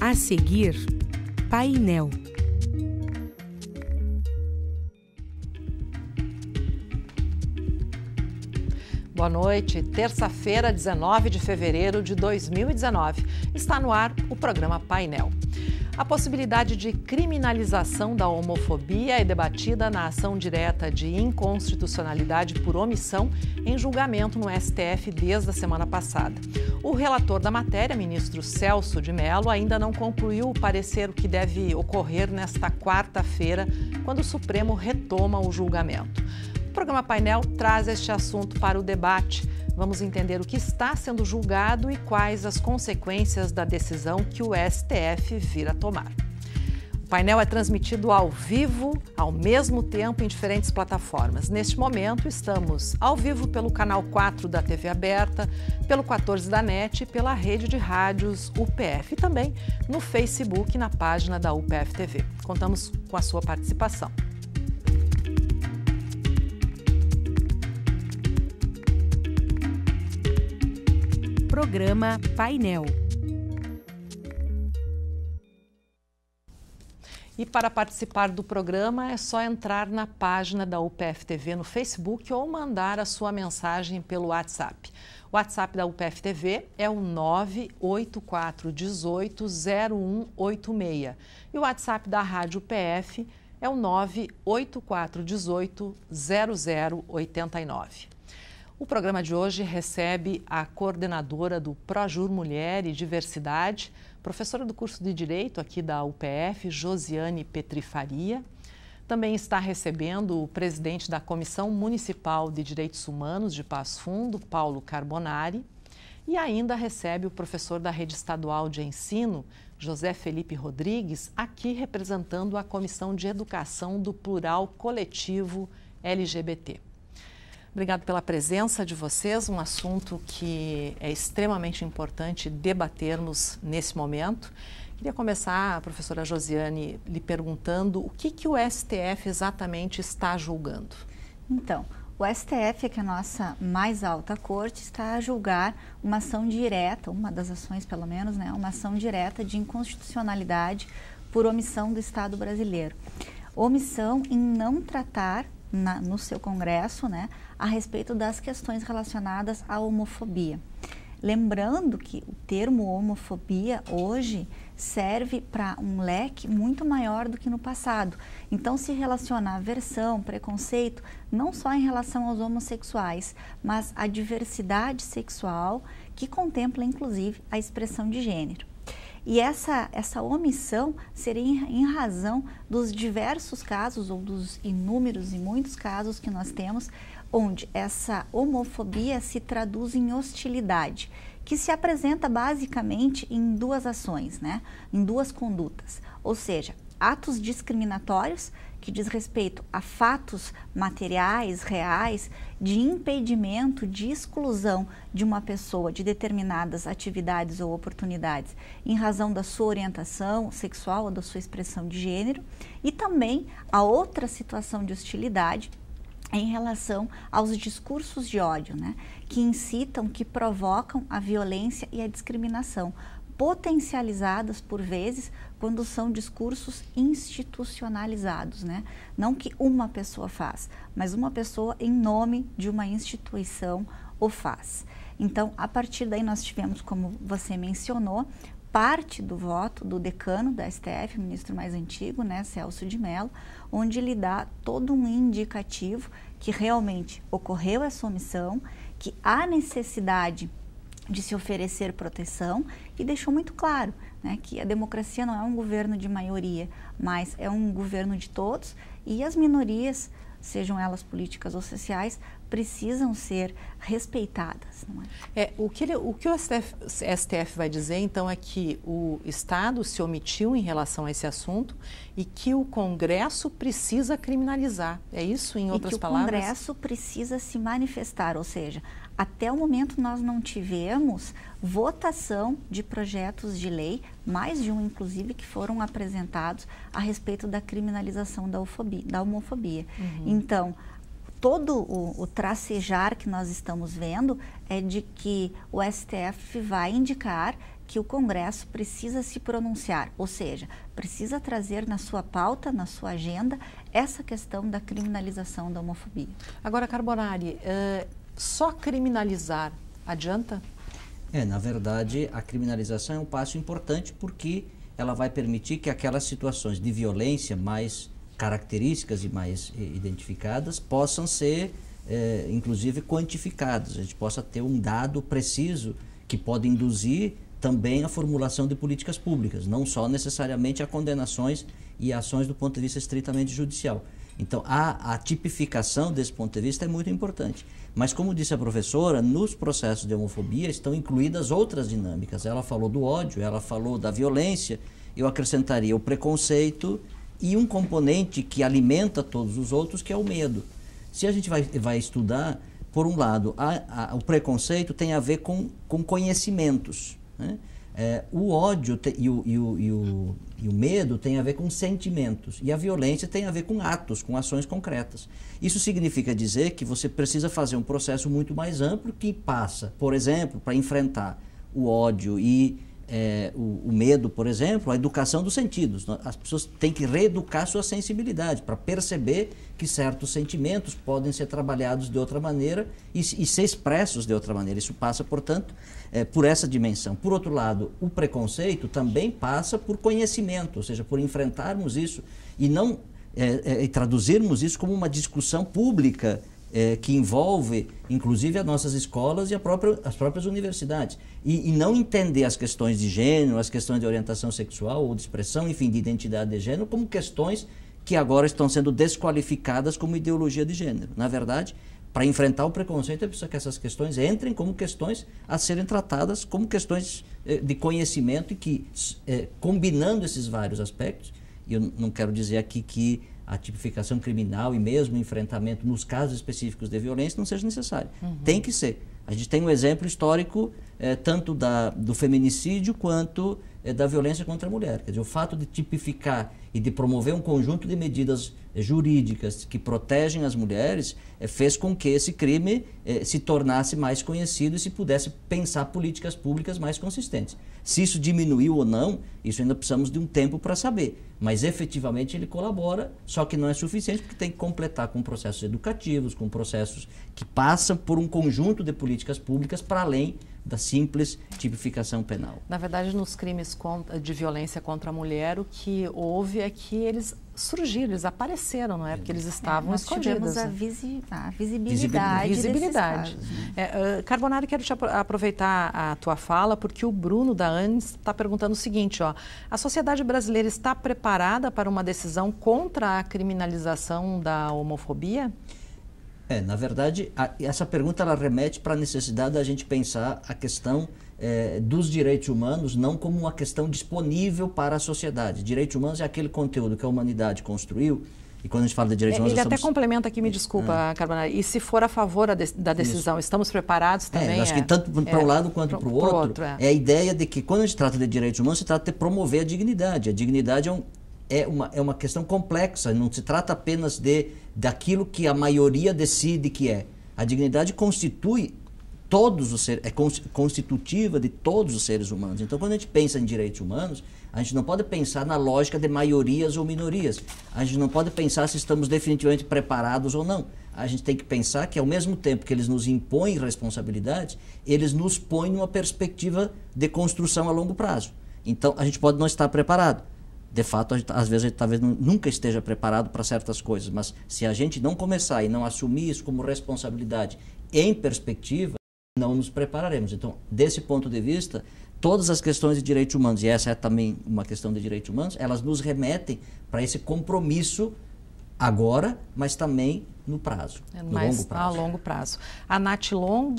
A seguir, Painel. Boa noite, terça-feira, 19 de fevereiro de 2019. Está no ar o programa Painel. A possibilidade de criminalização da homofobia é debatida na ação direta de inconstitucionalidade por omissão em julgamento no STF desde a semana passada. O relator da matéria, ministro Celso de Mello, ainda não concluiu o parecer que deve ocorrer nesta quarta-feira, quando o Supremo retoma o julgamento. O programa Painel traz este assunto para o debate. Vamos entender o que está sendo julgado e quais as consequências da decisão que o STF vir a tomar. O painel é transmitido ao vivo, ao mesmo tempo, em diferentes plataformas. Neste momento, estamos ao vivo pelo canal 4 da TV Aberta, pelo 14 da NET e pela rede de rádios UPF. E também no Facebook, na página da UPF TV. Contamos com a sua participação. Programa Painel. E para participar do programa é só entrar na página da UPF TV no Facebook ou mandar a sua mensagem pelo WhatsApp. O WhatsApp da UPF TV é o 984180186 e o WhatsApp da Rádio UPF é o 984180089. O programa de hoje recebe a coordenadora do Projur Mulher e Diversidade, professora do curso de Direito aqui da UPF, Josiane Petri Faria. Também está recebendo o presidente da Comissão Municipal de Direitos Humanos de Passo Fundo, Paulo Carbonari. E ainda recebe o professor da Rede Estadual de Ensino, José Felipe Rodrigues, aqui representando a Comissão de Educação do Plural Coletivo LGBT. Obrigado pela presença de vocês, um assunto que é extremamente importante debatermos nesse momento. Queria começar, professora Josiane, lhe perguntando o que o STF exatamente está julgando. Então, o STF, que é a nossa mais alta corte, está a julgar uma ação direta, uma das ações pelo menos, né, uma ação direta de inconstitucionalidade por omissão do Estado brasileiro. Omissão em não tratar no seu Congresso, né, a respeito das questões relacionadas à homofobia. Lembrando que o termo homofobia hoje serve para um leque muito maior do que no passado. Então se relaciona a aversão, preconceito, não só em relação aos homossexuais, mas a diversidade sexual que contempla inclusive a expressão de gênero. E essa omissão seria em razão dos diversos casos, ou dos inúmeros e muitos casos que nós temos, onde essa homofobia se traduz em hostilidade, que se apresenta basicamente em duas ações, né? Em duas condutas, ou seja, atos discriminatórios, que diz respeito a fatos materiais, reais, de impedimento, de exclusão de uma pessoa de determinadas atividades ou oportunidades em razão da sua orientação sexual ou da sua expressão de gênero, e também a outra situação de hostilidade em relação aos discursos de ódio, né, que incitam, que provocam a violência e a discriminação, potencializadas por vezes quando são discursos institucionalizados, né? Não que uma pessoa faz, mas uma pessoa em nome de uma instituição o faz. Então, a partir daí nós tivemos, como você mencionou, parte do voto do decano da STF, o ministro mais antigo, né, Celso de Mello, onde ele dá todo um indicativo que realmente ocorreu essa omissão, que há necessidade de se oferecer proteção e deixou muito claro, né, que a democracia não é um governo de maioria, mas é um governo de todos e as minorias, sejam elas políticas ou sociais, precisam ser respeitadas. Não é? O que o STF vai dizer, então, é que o Estado se omitiu em relação a esse assunto e que o Congresso precisa criminalizar. É isso, em outras palavras? O Congresso precisa se manifestar, ou seja, até o momento nós não tivemos votação de projetos de lei, mais de um inclusive, que foram apresentados a respeito da criminalização da homofobia. Então, todo o tracejar que nós estamos vendo é de que o STF vai indicar que o Congresso precisa se pronunciar, ou seja, precisa trazer na sua pauta, na sua agenda, essa questão da criminalização da homofobia. Agora, Carbonari, só criminalizar adianta? Na verdade, a criminalização é um passo importante porque ela vai permitir que aquelas situações de violência mais características e mais identificadas possam ser, inclusive, quantificadas. A gente possa ter um dado preciso que pode induzir também a formulação de políticas públicas, não só necessariamente a condenações e ações do ponto de vista estritamente judicial. Então, a tipificação desse ponto de vista é muito importante. Mas, como disse a professora, nos processos de homofobia estão incluídas outras dinâmicas. Ela falou do ódio, ela falou da violência, eu acrescentaria o preconceito e um componente que alimenta todos os outros, que é o medo. Se a gente vai estudar, por um lado, o preconceito tem a ver com conhecimentos, né? O ódio e o medo tem a ver com sentimentos, e a violência tem a ver com atos, com ações concretas. Isso significa dizer que você precisa fazer um processo muito mais amplo que passa, por exemplo, para enfrentar o ódio e o medo, por exemplo, a educação dos sentidos. As pessoas têm que reeducar sua sensibilidade para perceber que certos sentimentos podem ser trabalhados de outra maneira e ser expressos de outra maneira. Isso passa, portanto, por essa dimensão. Por outro lado, o preconceito também passa por conhecimento, ou seja, por enfrentarmos isso e não e traduzirmos isso como uma discussão pública que envolve, inclusive, as nossas escolas e as próprias universidades. E não entender as questões de gênero, as questões de orientação sexual ou de expressão, enfim, de identidade de gênero, como questões que agora estão sendo desqualificadas como ideologia de gênero. Na verdade, para enfrentar o preconceito, é preciso que essas questões entrem como questões a serem tratadas como questões de conhecimento e que, combinando esses vários aspectos, e eu não quero dizer aqui que a tipificação criminal e mesmo o enfrentamento nos casos específicos de violência não seja necessário. Tem que ser. A gente tem um exemplo histórico tanto do feminicídio quanto da violência contra a mulher. Quer dizer, o fato de tipificar e de promover um conjunto de medidas jurídicas que protegem as mulheres fez com que esse crime se tornasse mais conhecido e se pudesse pensar políticas públicas mais consistentes. Se isso diminuiu ou não, isso ainda precisamos de um tempo para saber. Mas efetivamente ele colabora, só que não é suficiente porque tem que completar com processos educativos, com processos que passam por um conjunto de políticas públicas para além da simples tipificação penal. Na verdade, nos crimes de violência contra a mulher, o que houve é que eles surgiram, eles apareceram, não é? Porque eles estavam escondidos. Nós tivemos a visibilidade. Visibilidade. Carbonari, quero te aproveitar a tua fala, porque o Bruno da ANES está perguntando o seguinte, ó, a sociedade brasileira está preparada para uma decisão contra a criminalização da homofobia? Na verdade, essa pergunta ela remete para a necessidade da gente pensar a questão dos direitos humanos não como uma questão disponível para a sociedade. Direitos humanos é aquele conteúdo que a humanidade construiu, e quando a gente fala de direitos humanos... Ele até complementa aqui, me desculpa, Carbonari, e se for a favor da decisão, estamos preparados também? Acho que tanto para um lado quanto para o outro, é a ideia de que quando a gente trata de direitos humanos, se trata de promover a dignidade. A dignidade é uma questão complexa, não se trata apenas daquilo que a maioria decide que é. A dignidade constitui todos os seres, é constitutiva de todos os seres humanos. Então, quando a gente pensa em direitos humanos, a gente não pode pensar na lógica de maiorias ou minorias. A gente não pode pensar se estamos definitivamente preparados ou não. A gente tem que pensar que, ao mesmo tempo que eles nos impõem responsabilidades, eles nos põem numa perspectiva de construção a longo prazo. Então, a gente pode não estar preparado. De fato, às vezes a gente talvez nunca esteja preparado para certas coisas, mas se a gente não começar e não assumir isso como responsabilidade em perspectiva, não nos prepararemos. Então, desse ponto de vista, todas as questões de direitos humanos, e essa é também uma questão de direitos humanos, elas nos remetem para esse compromisso agora, mas também no prazo, longo prazo. A longo prazo. A Nath Long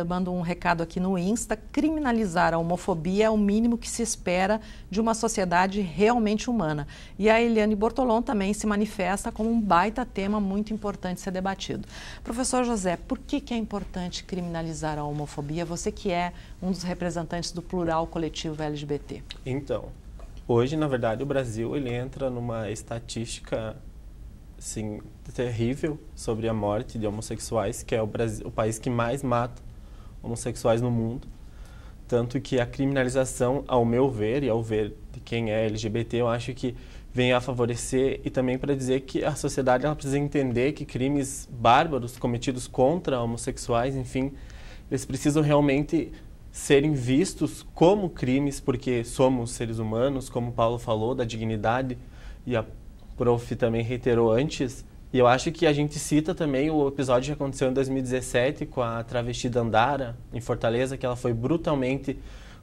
manda um recado aqui no Insta: criminalizar a homofobia é o mínimo que se espera de uma sociedade realmente humana. E a Eliane Bortolon também se manifesta como um baita tema muito importante ser debatido. Professor José, por que é importante criminalizar a homofobia? Você que é um dos representantes do plural coletivo LGBT. Então, hoje, na verdade, o Brasil ele entra numa estatística assim, terrível sobre a morte de homossexuais, que é o país que mais mata homossexuais no mundo. Tanto que a criminalização, ao meu ver, e ao ver de quem é LGBT, eu acho que vem a favorecer e também para dizer que a sociedade ela precisa entender que crimes bárbaros cometidos contra homossexuais, enfim, eles precisam realmente serem vistos como crimes, porque somos seres humanos, como o Paulo falou, da dignidade, e a prof também reiterou antes. E eu acho que a gente cita também o episódio que aconteceu em 2017 com a travesti Dandara, em Fortaleza, que ela foi brutalmente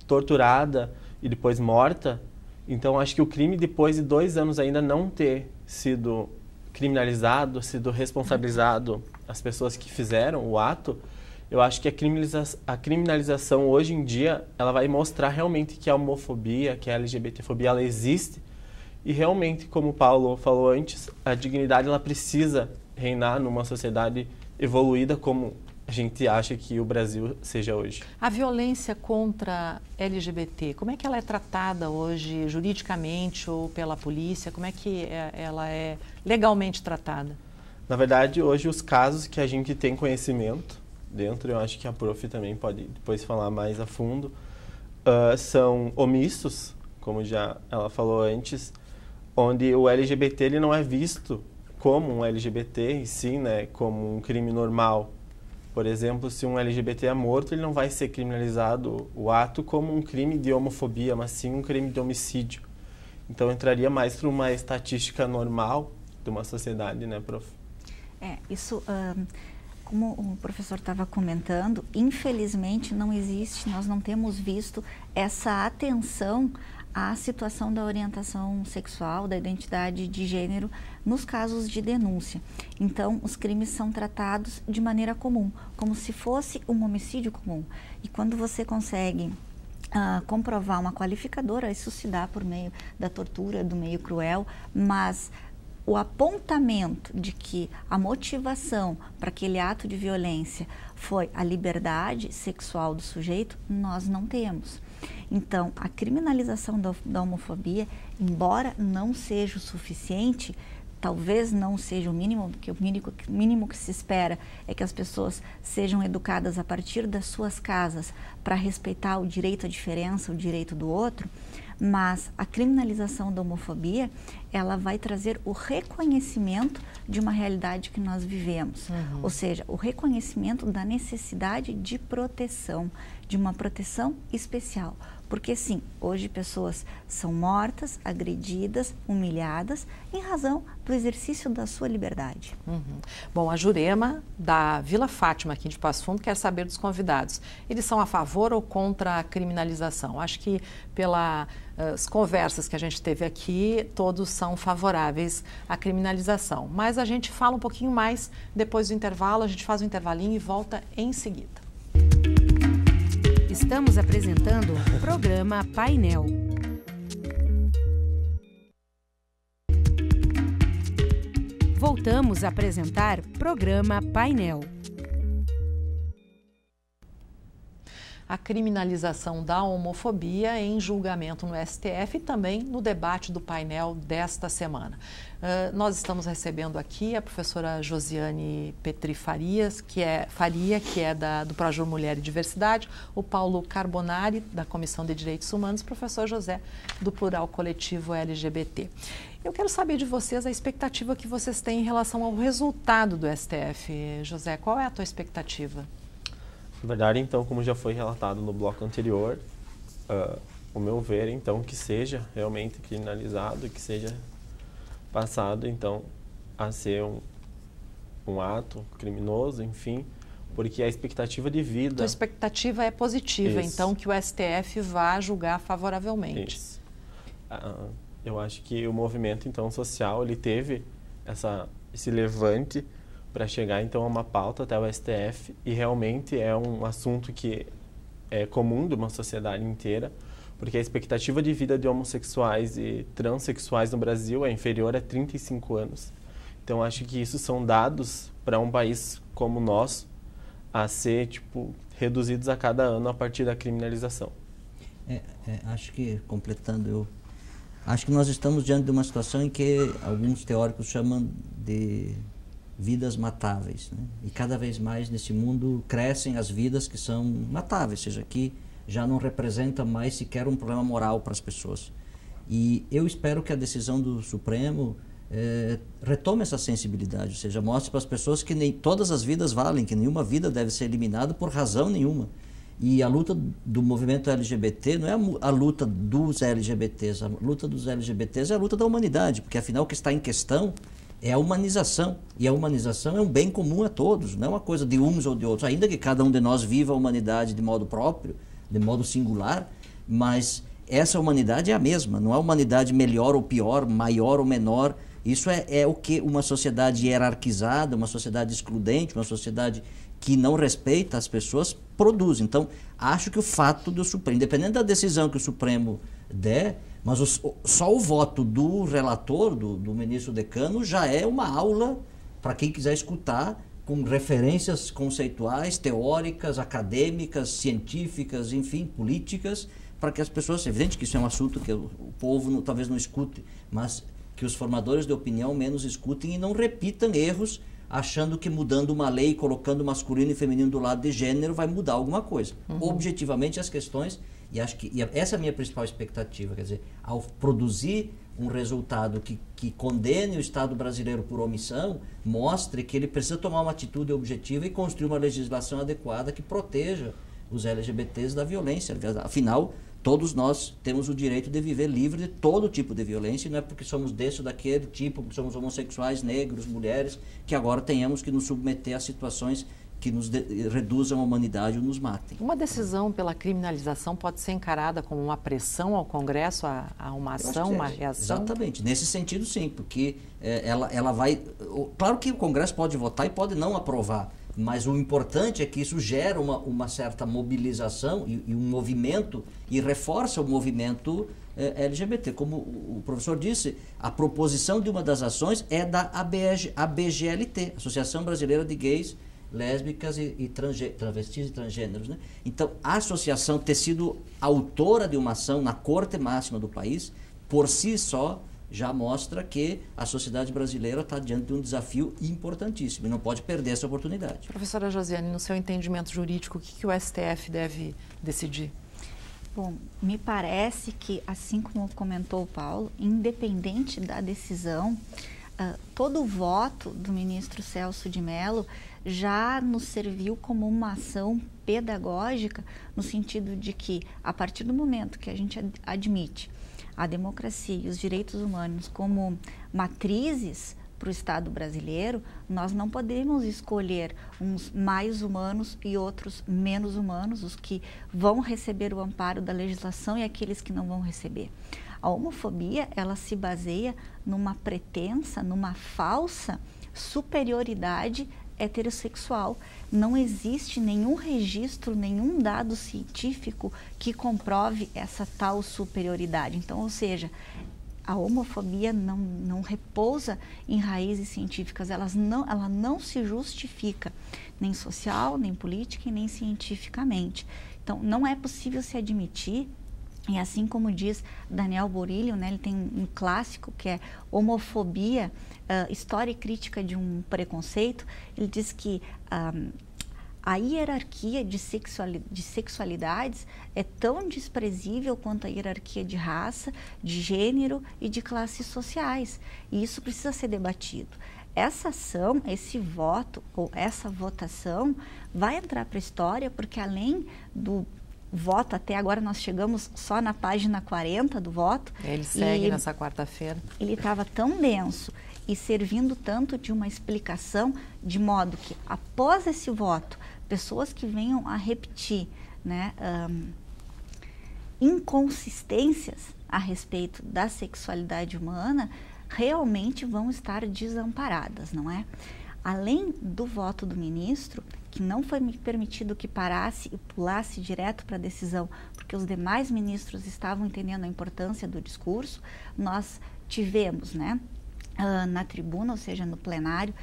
torturada e depois morta. Então, acho que o crime, depois de 2 anos ainda não ter sido criminalizado, sido responsabilizado as pessoas que fizeram o ato, eu acho que a criminalização hoje em dia, ela vai mostrar realmente que a homofobia, que a LGBTfobia, ela existe. E realmente, como o Paulo falou antes, a dignidade ela precisa reinar numa sociedade evoluída como a gente acha que o Brasil seja hoje. A violência contra LGBT, como é que ela é tratada hoje juridicamente ou pela polícia? Como é que ela é legalmente tratada? Na verdade, hoje os casos que a gente tem conhecimento dentro, eu acho que a prof também pode depois falar mais a fundo, são omissos, como já ela falou antes, onde o LGBT ele não é visto como um LGBT em si, né, como um crime normal. Por exemplo, se um LGBT é morto, ele não vai ser criminalizado o ato como um crime de homofobia, mas sim um crime de homicídio. Então entraria mais para uma estatística normal de uma sociedade, né, prof? Isso, como o professor estava comentando, infelizmente não existe, nós não temos visto essa atenção à situação da orientação sexual, da identidade de gênero, nos casos de denúncia. Então, os crimes são tratados de maneira comum, como se fosse um homicídio comum. E quando você consegue comprovar uma qualificadora, isso se dá por meio da tortura, do meio cruel, mas o apontamento de que a motivação para aquele ato de violência foi a liberdade sexual do sujeito, nós não temos. Então, a criminalização da homofobia, embora não seja o suficiente, talvez não seja o mínimo, porque o mínimo que se espera é que as pessoas sejam educadas a partir das suas casas para respeitar o direito à diferença, o direito do outro, mas a criminalização da homofobia, ela vai trazer o reconhecimento de uma realidade que nós vivemos, ou seja, o reconhecimento da necessidade de proteção, de uma proteção especial. Porque sim, hoje pessoas são mortas, agredidas, humilhadas, em razão do exercício da sua liberdade. Bom, a Jurema, da Vila Fátima, aqui de Passo Fundo, quer saber dos convidados. Eles são a favor ou contra a criminalização? Acho que pelas conversas que a gente teve aqui, todos são favoráveis à criminalização. Mas a gente fala um pouquinho mais depois do intervalo, a gente faz um intervalinho e volta em seguida. Estamos apresentando o programa Painel. Voltamos a apresentar programa Painel. A criminalização da homofobia em julgamento no STF e também no debate do painel desta semana. Nós estamos recebendo aqui a professora Josiane Petri Faria, que é do Projur Mulher e Diversidade, o Paulo Carbonari, da Comissão de Direitos Humanos, o professor José, do Plural Coletivo LGBT. Eu quero saber de vocês a expectativa que vocês têm em relação ao resultado do STF. José, qual é a tua expectativa? Na verdade, então, como já foi relatado no bloco anterior, o meu ver, então, que seja realmente criminalizado, que seja passado, então, a ser um ato criminoso, enfim, porque a expectativa de vida... A expectativa é positiva, Isso. então, que o STF vá julgar favoravelmente. Isso. Eu acho que o movimento, então, social, ele teve esse levante para chegar, então, a uma pauta até o STF, e realmente é um assunto que é comum de uma sociedade inteira, porque a expectativa de vida de homossexuais e transexuais no Brasil é inferior a 35 anos. Então, acho que isso são dados para um país como o nosso a ser, reduzidos a cada ano a partir da criminalização. Acho que, completando, acho que nós estamos diante de uma situação em que alguns teóricos chamam de vidas matáveis, né? E cada vez mais nesse mundo crescem as vidas que são matáveis, seja aqui já não representa mais sequer um problema moral para as pessoas. E eu espero que a decisão do Supremo retome essa sensibilidade, ou seja, mostre para as pessoas que nem todas as vidas valem, que nenhuma vida deve ser eliminada por razão nenhuma. E a luta do movimento LGBT não é a luta dos LGBTs, a luta dos LGBTs é a luta da humanidade, porque afinal o que está em questão é a humanização, e a humanização é um bem comum a todos, não é uma coisa de uns ou de outros, ainda que cada um de nós viva a humanidade de modo próprio, de modo singular, mas essa humanidade é a mesma, não há humanidade melhor ou pior, maior ou menor. Isso é o que uma sociedade hierarquizada, uma sociedade excludente, uma sociedade que não respeita as pessoas produz. Então, acho que o fato do Supremo, independente da decisão que o Supremo der, mas só o voto do relator, do ministro decano, já é uma aula para quem quiser escutar, com referências conceituais, teóricas, acadêmicas, científicas, enfim, políticas, para que as pessoas, é evidente que isso é um assunto que o povo talvez não escute, mas que os formadores de opinião menos escutem e não repitam erros, achando que mudando uma lei, colocando masculino e feminino do lado de gênero, vai mudar alguma coisa. Objetivamente as questões, e acho que essa é a minha principal expectativa, quer dizer, ao produzir um resultado que condene o Estado brasileiro por omissão, mostre que ele precisa tomar uma atitude objetiva e construir uma legislação adequada que proteja os LGBTs da violência. Afinal, todos nós temos o direito de viver livre de todo tipo de violência, e não é porque somos desse ou daquele tipo, porque somos homossexuais, negros, mulheres, que agora tenhamos que nos submeter a situações que nos reduzam a humanidade ou nos matem. Uma decisão pela criminalização pode ser encarada como uma pressão ao Congresso, a uma ação, uma reação? Exatamente, nesse sentido sim, porque ela vai... Claro que o Congresso pode votar e pode não aprovar, mas o importante é que isso gera uma certa mobilização e um movimento, e reforça o movimento LGBT. Como o professor disse, a proposição de uma das ações é da ABGLT, Associação Brasileira de Gays, Lésbicas e Travestis e Transgêneros, né? Então, a associação ter sido autora de uma ação na Corte Máxima do país, por si só, já mostra que a sociedade brasileira está diante de um desafio importantíssimo e não pode perder essa oportunidade. Professora Josiane, no seu entendimento jurídico, o que o STF deve decidir? Bom, me parece que, assim como comentou o Paulo, independente da decisão, todo o voto do ministro Celso de Mello já nos serviu como uma ação pedagógica, no sentido de que, a partir do momento que a gente admite a democracia e os direitos humanos como matrizes para o Estado brasileiro, nós não podemos escolher uns mais humanos e outros menos humanos, os que vão receber o amparo da legislação e aqueles que não vão receber. A homofobia, ela se baseia numa pretensa, numa falsa superioridade heterossexual. Não existe nenhum registro, nenhum dado científico que comprove essa tal superioridade. Então, ou seja, a homofobia não repousa em raízes científicas, ela não se justifica, nem social, nem política e nem cientificamente. Então, não é possível se admitir. E assim como diz Daniel Borilho, né, ele tem um clássico que é Homofobia, História e Crítica de um Preconceito. Ele diz que a hierarquia de sexualidades é tão desprezível quanto a hierarquia de raça, de gênero e de classes sociais. E isso precisa ser debatido. Essa ação, esse voto ou essa votação vai entrar para a história, porque além do voto, até agora nós chegamos só na página 40 do voto. Ele segue nessa quarta-feira. Ele estava tão denso e servindo tanto de uma explicação, de modo que, após esse voto, pessoas que venham a repetir, né, inconsistências a respeito da sexualidade humana, realmente vão estar desamparadas, não é? Além do voto do ministro, que não foi permitido que parasse e pulasse direto para a decisão, porque os demais ministros estavam entendendo a importância do discurso, nós tivemos, né, na tribuna, ou seja, no plenário,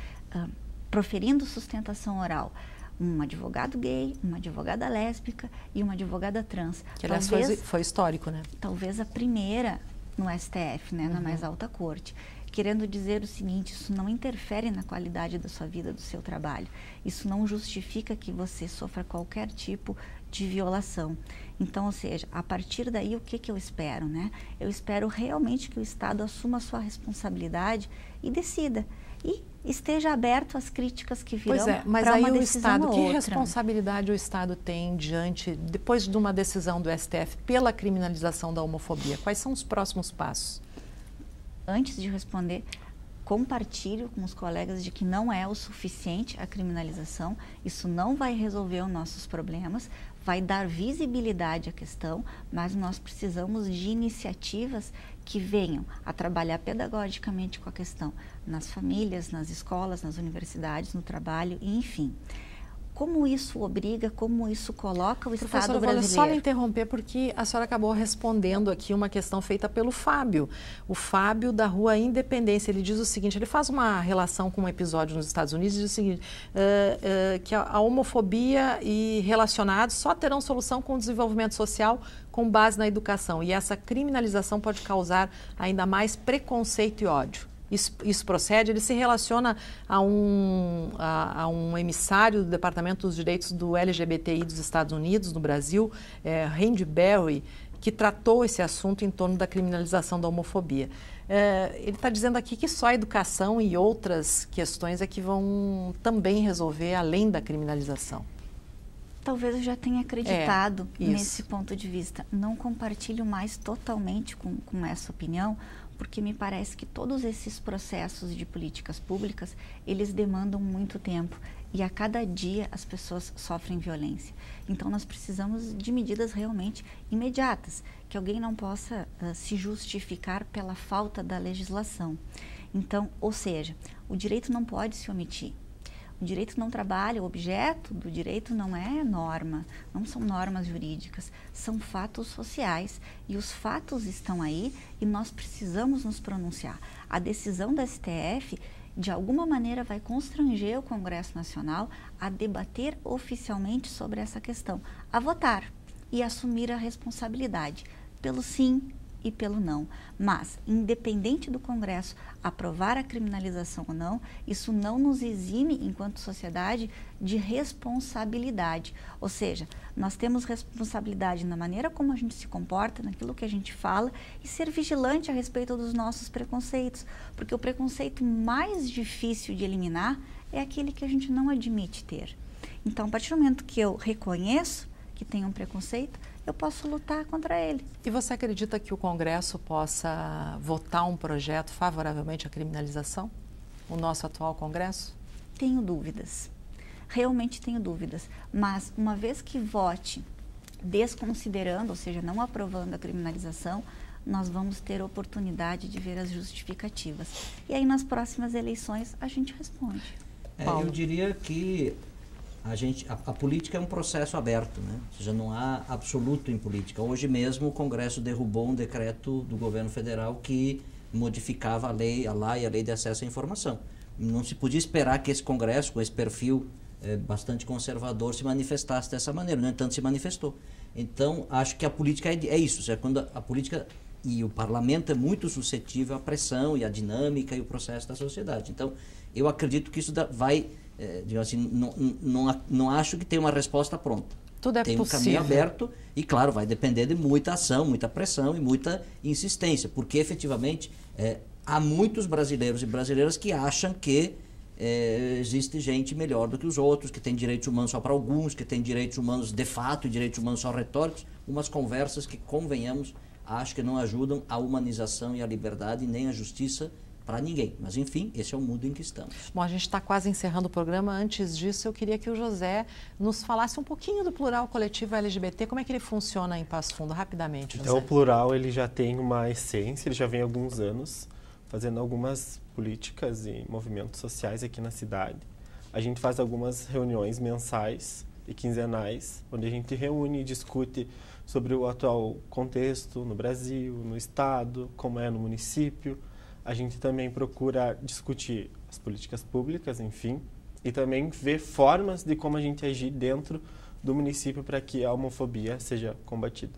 proferindo sustentação oral, um advogado gay, uma advogada lésbica e uma advogada trans. Que, aliás, foi histórico, né? Talvez a primeira no STF, né, na mais alta corte, querendo dizer o seguinte: isso não interfere na qualidade da sua vida, do seu trabalho. Isso não justifica que você sofra qualquer tipo de violação. Então, ou seja, a partir daí, o que eu espero, né? Eu espero realmente que o Estado assuma a sua responsabilidade e decida. E esteja aberto às críticas que virão para uma decisão ou outra. Mas aí o Estado, que responsabilidade o Estado tem depois de uma decisão do STF pela criminalização da homofobia? Quais são os próximos passos? Antes de responder, compartilho com os colegas de que não é o suficiente a criminalização, isso não vai resolver os nossos problemas, vai dar visibilidade à questão, mas nós precisamos de iniciativas que venham a trabalhar pedagogicamente com a questão nas famílias, nas escolas, nas universidades, no trabalho, enfim. Como isso obriga, como isso coloca o Estado brasileiro? Vou só lhe interromper porque a senhora acabou respondendo aqui uma questão feita pelo Fábio. O Fábio da Rua Independência, ele diz o seguinte, ele faz uma relação com um episódio nos Estados Unidos e diz o seguinte, que a homofobia e relacionados só terão solução com o desenvolvimento social com base na educação e essa criminalização pode causar ainda mais preconceito e ódio. Isso procede, ele se relaciona a um emissário do Departamento dos Direitos do LGBTI dos Estados Unidos, no Brasil, Randy Berry, que tratou esse assunto em torno da criminalização da homofobia. Ele está dizendo aqui que só a educação e outras questões é que vão também resolver além da criminalização. Talvez eu já tenha acreditado nesse ponto de vista. Não compartilho mais totalmente com essa opinião, porque me parece que todos esses processos de políticas públicas, eles demandam muito tempo e a cada dia as pessoas sofrem violência. Então nós precisamos de medidas realmente imediatas, que alguém não possa se justificar pela falta da legislação. Então, ou seja, o direito não pode se omitir. O direito não trabalha, o objeto do direito não é norma, não são normas jurídicas, são fatos sociais e os fatos estão aí e nós precisamos nos pronunciar. A decisão da STF, de alguma maneira, vai constranger o Congresso Nacional a debater oficialmente sobre essa questão, a votar e assumir a responsabilidade pelo sim e pelo não. Mas, independente do Congresso aprovar a criminalização ou não, isso não nos exime, enquanto sociedade, de responsabilidade. Ou seja, nós temos responsabilidade na maneira como a gente se comporta, naquilo que a gente fala e ser vigilante a respeito dos nossos preconceitos. Porque o preconceito mais difícil de eliminar é aquele que a gente não admite ter. Então, a partir do momento que eu reconheço que tem um preconceito, eu posso lutar contra ele. E você acredita que o Congresso possa votar um projeto favoravelmente à criminalização? O nosso atual Congresso? Tenho dúvidas. Realmente tenho dúvidas. Mas, uma vez que vote desconsiderando, ou seja, não aprovando a criminalização, nós vamos ter oportunidade de ver as justificativas. E aí, nas próximas eleições, a gente responde. Eu diria que a política é um processo aberto, né? Ou seja, não há absoluto em política. Hoje mesmo o Congresso derrubou um decreto do governo federal que modificava a lei de acesso à informação. Não se podia esperar que esse Congresso, com esse perfil bastante conservador, se manifestasse dessa maneira. No entanto, se manifestou. Então, acho que a política é isso. Ou seja, quando a política e o parlamento é muito suscetível à pressão e à dinâmica e o processo da sociedade. Então, eu acredito que isso vai... digamos assim, não acho que tem uma resposta pronta. Tudo é tem possível. Tem um caminho aberto e, claro, vai depender de muita ação, muita pressão e muita insistência, porque efetivamente há muitos brasileiros e brasileiras que acham que existe gente melhor do que os outros, que tem direitos humanos só para alguns, que tem direitos humanos de fato e direitos humanos só retóricos, umas conversas que, convenhamos, acho que não ajudam a humanização e a liberdade nem a justiça para ninguém. Mas, enfim, esse é o mundo em que estamos. Bom, a gente está quase encerrando o programa. Antes disso, eu queria que o José nos falasse um pouquinho do plural coletivo LGBT, como é que ele funciona em Passo Fundo, rapidamente, José. Então, o plural, ele já tem uma essência, ele já vem há alguns anos fazendo algumas políticas e movimentos sociais aqui na cidade. A gente faz algumas reuniões mensais e quinzenais, onde a gente reúne e discute sobre o atual contexto no Brasil, no estado, como é no município. A gente também procura discutir as políticas públicas, enfim, e também ver formas de como a gente agir dentro do município para que a homofobia seja combatida.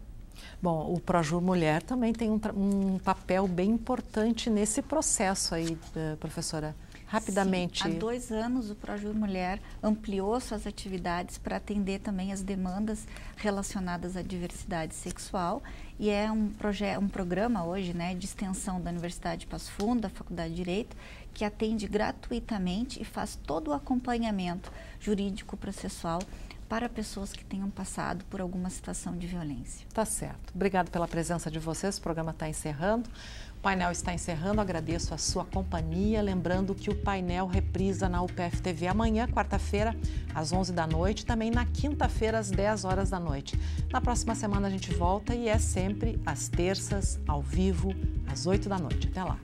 Bom, o Projur Mulher também tem um papel bem importante nesse processo aí, professora. Rapidamente. Sim, há 2 anos o Projur Mulher ampliou suas atividades para atender também as demandas relacionadas à diversidade sexual e é um programa hoje, né, de extensão da Universidade de Passo Fundo, da Faculdade de Direito, que atende gratuitamente e faz todo o acompanhamento jurídico-processual para pessoas que tenham passado por alguma situação de violência. Tá certo. Obrigada pela presença de vocês. O programa está encerrando. O painel está encerrando. Agradeço a sua companhia. Lembrando que o painel reprisa na UPF TV amanhã, quarta-feira, às 11 da noite. Também na quinta-feira, às 10 horas da noite. Na próxima semana a gente volta e é sempre às terças, ao vivo, às 8 da noite. Até lá.